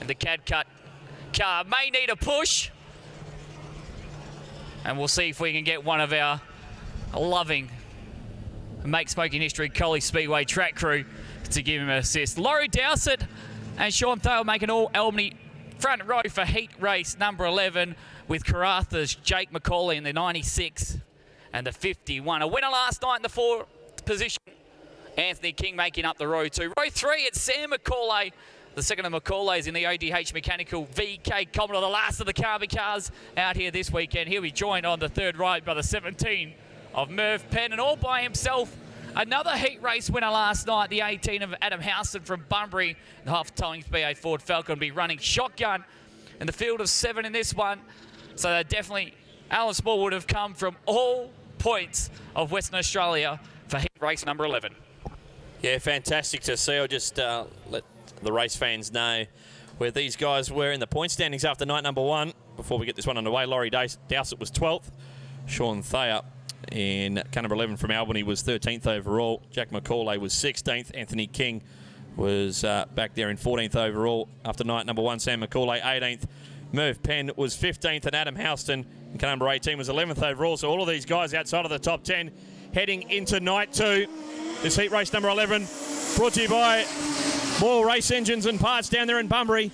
And the Cadcut car may need a push. And we'll see if we can get one of our loving Make Smoking History Collie Speedway track crew to give him an assist. Laurie Dowsett and Sean Thale making all Albany front row for heat race number 11 with Karatha's Jake McCauley in the 96 and the 51. A winner last night in the 4th position. Anthony King making up the row 2. Row 3, it's Sam McCauley. The second of McCauley's in the ODH Mechanical VK Commodore, the last of the Carby cars out here this weekend. He'll be joined on the 3rd ride by the 17 of Merv Penn, and all by himself. Another heat race winner last night, the 18 of Adam Houston from Bunbury. The half Tollings BA Ford Falcon will be running shotgun in the field of 7 in this one. So they definitely, Alan Small would have come from all points of Western Australia for heat race number 11. Yeah, fantastic to see. I'll just let the race fans know where these guys were in the point standings after night number 1. Before we get this one underway, Laurie Dowsett was 12th. Sean Thayer in car number 11 from Albany was 13th overall. Jack McCauley was 16th. Anthony King was back there in 14th overall after night number 1. Sam McCauley 18th. Merv Penn was 15th, and Adam Houston in car number 18 was 11th overall. So all of these guys outside of the top 10 heading into night 2. This heat race number 11 brought to you by More Race Engines and Parts down there in Bunbury.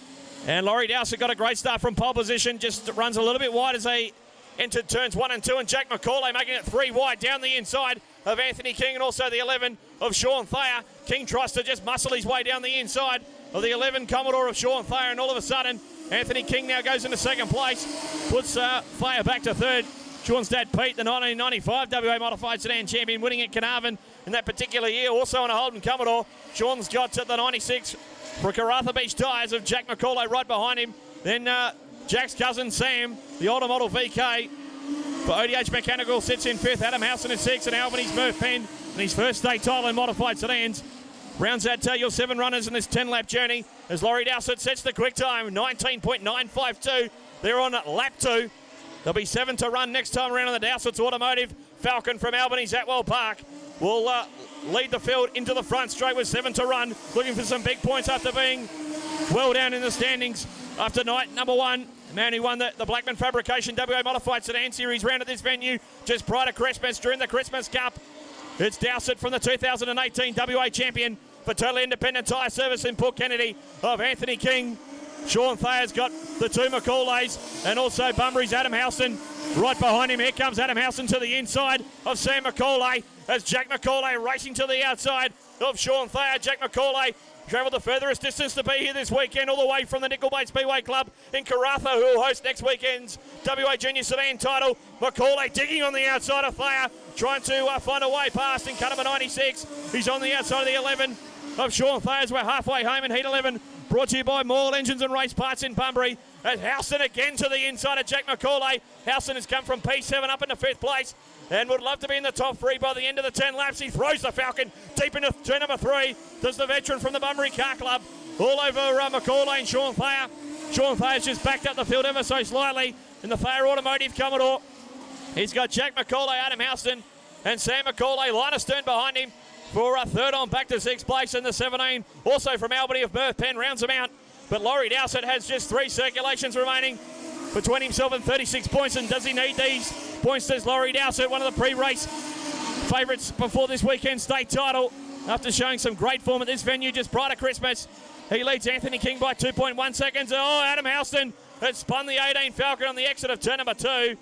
And Laurie Dowsett got a great start from pole position, just runs a little bit wide as they entered turns 1 and 2, and Jack McCauley making it 3 wide down the inside of Anthony King and also the 11 of Sean Thayer. King tries to just muscle his way down the inside of the 11 Commodore of Sean Thayer, and all of a sudden Anthony King now goes into 2nd place, puts Thayer back to 3rd. Sean's dad Pete, the 1995 WA Modified Sedan champion, winning at Carnarvon in that particular year, also on a Holden Commodore. Sean's got the 96 for Karatha Beach Tyres of Jack McCauley right behind him. Then Jack's cousin Sam, the older model VK for ODH Mechanical, sits in 5th. Adam Houston in 6th, and Albany's Merv Penn in his first state title in modified sedans. Rounds out your 7 runners in this 10-lap journey as Laurie Dowsett sets the quick time, 19.952. They're on lap 2. There'll be 7 to run next time around on the Dowsett's Automotive. Falcon from Albany's Atwell Park will lead the field into the front straight with 7 to run, looking for some big points after being well down in the standings after night number 1. The man who won the Blackman Fabrication WA Modified Sedan Series round at this venue just prior to Christmas during the Christmas Cup. It's Dowsett from the 2018 WA champion for Totally Independent Tyre Service in Port Kennedy of Anthony King. Sean Thayer's got the 2 McCauleys, and also Bunbury's Adam Houston right behind him. Here comes Adam Houston to the inside of Sam McCauley as Jack McCauley racing to the outside of Sean Thayer. Jack McCauley travelled the furthest distance to be here this weekend, all the way from the Nickel Bay Speedway Club in Karatha, who will host next weekend's WA Junior Sedan title. McCauley digging on the outside of Thayer, trying to find a way past in car number 96. He's on the outside of the 11 of Sean Thayer's. We're halfway home in heat 11. Brought to you by Moyle Engines and Race Parts in Bunbury. As Houston again to the inside of Jack McCauley. Houston has come from P7 up into 5th place and would love to be in the top 3 by the end of the 10 laps. He throws the Falcon deep into turn number 3. Does the veteran from the Bunbury Car Club all over McCauley and Sean Thayer. Sean Thayer's just backed up the field ever so slightly in the Thayer Automotive Commodore. He's got Jack McCauley, Adam Houston, and Sam McCauley, line astern behind him for a 3rd on back to 6th place in the 17. Also from Albany of Merv Penn rounds them out. But Laurie Dowsett has just 3 circulations remaining between himself and 36 points. And does he need these points? Does Laurie Dowsett, one of the pre-race favourites before this weekend's state title, after showing some great form at this venue just prior to Christmas. He leads Anthony King by 2.1 seconds. Oh, Adam Houston has spun the 18 Falcon on the exit of turn number 2.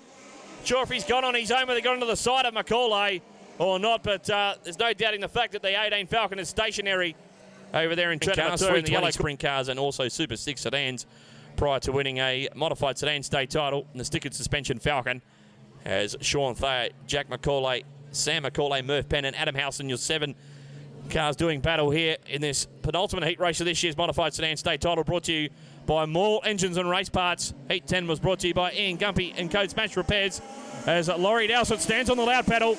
Sure if he's gone on his own, whether he got onto the side of McCauley or not, but there's no doubting the fact that the 18 Falcon is stationary over there in turn number 2 in the yellow sprint cars and also Super 6 sedans prior to winning a modified sedan state title in the stickered suspension Falcon. As Sean Thayer, Jack McCauley, Sam McCauley, Merv Penn and Adam Houston, your 7 cars doing battle here in this penultimate heat race of this year's modified sedan state title, brought to you by Moyle Engines and Race Parts. Heat 10 was brought to you by Ian Gumpy and Code Smash Repairs, as Laurie Dowsett stands on the loud pedal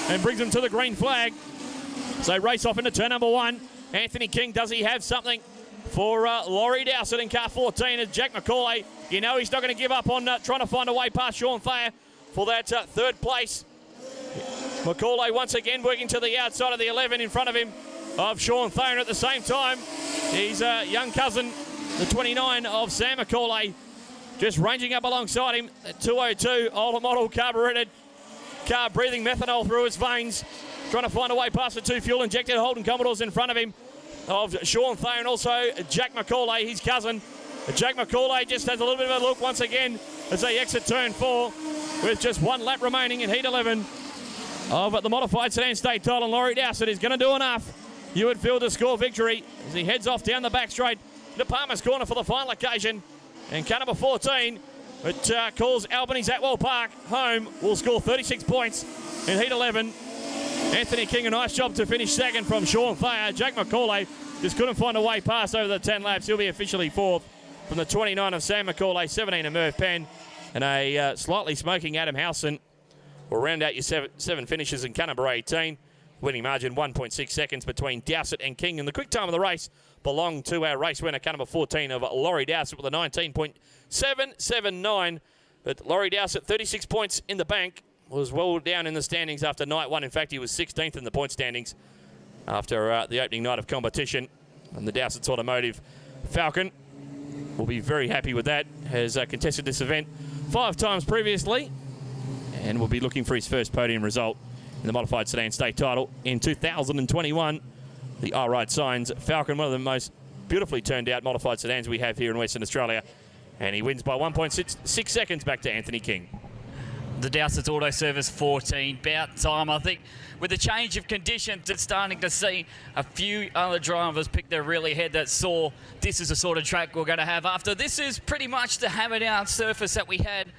and brings him to the green flag. So race off into turn number 1. Anthony King, does he have something for Laurie Dowsett in car 14 as Jack McCauley? You know he's not going to give up on trying to find a way past Sean Thayer for that 3rd place. McCauley once again working to the outside of the 11 in front of him of Sean Thayer. At the same time, his young cousin the 29 of Sam Macaulay. Just ranging up alongside him, at 202, older model, carburetted, car breathing methanol through its veins, trying to find a way past the two fuel-injected Holden Commodores in front of him, of Sean Thayer and also Jack Macaulay, his cousin. Jack Macaulay just has a little bit of a look once again as they exit turn 4 with just one lap remaining in heat 11 of the modified sedan state title. And Laurie Dowsett is going to do enough, you would feel, to score victory as he heads off down the back straight to Palmer's Corner for the final occasion. And car number 14, it calls Albany's Atwell Park home, will score 36 points in heat 11. Anthony King, a nice job to finish second from Sean Thayer. Jack Macaulay just couldn't find a way past over the 10 laps. He'll be officially fourth from the 29 of Sam Macaulay, 17 of Merv Penn, and a slightly smoking Adam Howson will round out your seven finishes in car number 18. Winning margin 1.6 seconds between Dowsett and King. And the quick time of the race belonged to our race winner, car number 14 of Laurie Dowsett with a 19.779. But Laurie Dowsett, 36 points in the bank, was well down in the standings after night one. In fact, he was 16th in the point standings after the opening night of competition. And the Dowsett's Automotive Falcon will be very happy with that. Has contested this event 5 times previously and will be looking for his first podium result in the modified sedan state title in 2021. The R-Ride Signs Falcon, one of the most beautifully turned out modified sedans we have here in Western Australia. And he wins by 1.6 seconds back to Anthony King. The Dowsett's Auto Service 14, about time. I think with the change of conditions, it's starting to see a few other drivers pick their rear head that saw this is the sort of track we're going to have after. This is pretty much the hammered out surface that we had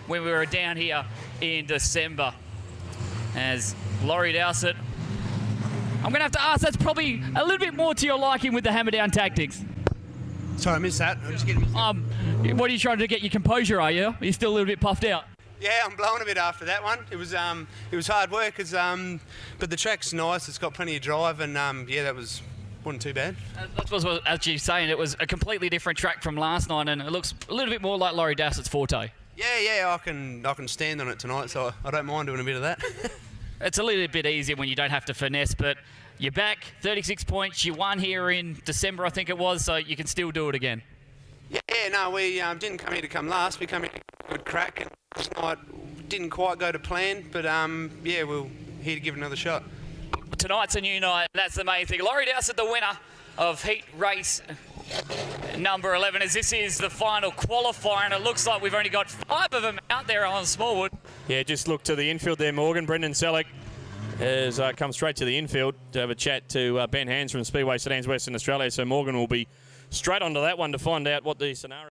when we were down here in December. As Laurie Dowsett, I'm going to have to ask, that's probably a little bit more to your liking with the hammer down tactics. Sorry, I missed that. I'm just getting... What are you trying to get your composure, are you? Are you still a little bit puffed out? Yeah, I'm blowing a bit after that one. It was hard work, but the track's nice. It's got plenty of drive, and yeah, that wasn't too bad. That was what, as you're saying, it was a completely different track from last night, and it looks a little bit more like Laurie Dowsett's forte. Yeah, I can stand on it tonight, so I don't mind doing a bit of that. It's a little bit easier when you don't have to finesse, but you're back, 36 points. You won here in December, I think it was, so you can still do it again. Yeah, no, we didn't come here to come last. We come here to a good crack, and last night didn't quite go to plan, but yeah, we're here to give it another shot. Tonight's a new night. That's the main thing. Laurie Dowsett, the winner of heat race number 11, as this is the final qualifier, and it looks like we've only got 5 of them out there on Smallwood. Yeah, just look to the infield there, Morgan. Brendan Selleck has come straight to the infield to have a chat to Ben Hands from Speedway Sedans Western Australia. So Morgan will be straight onto that one to find out what the scenario